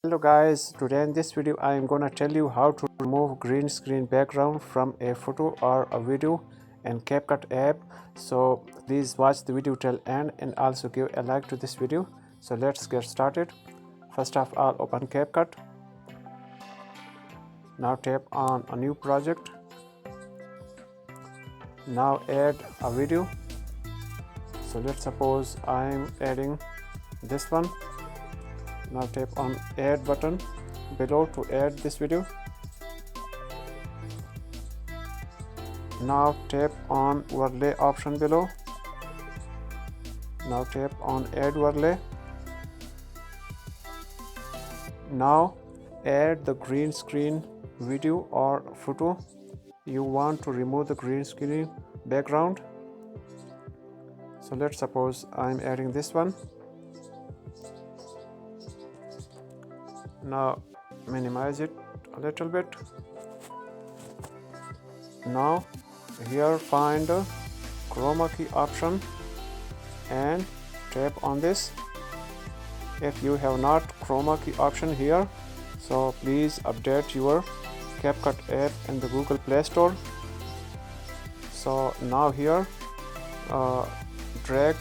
Hello guys, today in this video I am gonna tell you how to remove green screen background from a photo or a video in Capcut app. So please watch the video till end and also give a like to this video. So let's get started. First of all, open Capcut. Now tap on a new project. Now add a video. So let's suppose I am adding this one. Now tap on add button below to add this video. Now tap on overlay option below. Now tap on add overlay. Now add the green screen video or photo. You want to remove the green screen background. So let's suppose I'm adding this one. Now minimize it a little bit. Now here find the chroma key option and tap on this. If you have not chroma key option here, so please update your Capcut app in the Google Play Store. So now here drag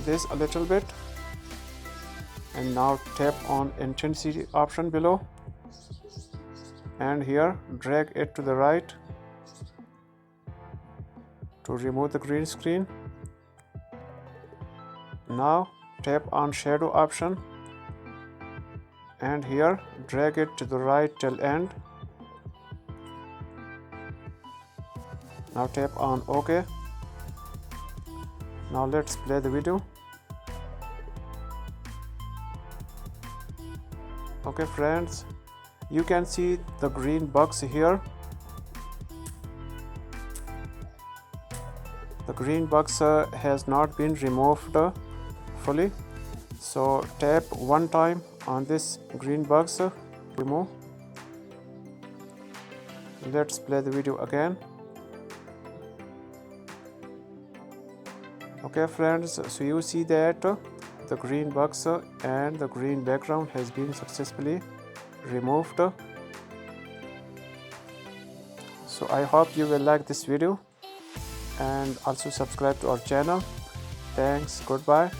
this a little bit and now tap on intensity option below and here drag it to the right to remove the green screen. Now tap on shadow option and here drag it to the right till end. Now tap on OK. Now let's play the video. Okay friends, you can see the green box here. The green box has not been removed fully. So tap one time on this green box to remove. Let's play the video again. Okay friends, so you see that the green box and the green background has been successfully removed. So I hope you will like this video and also subscribe to our channel. Thanks, goodbye.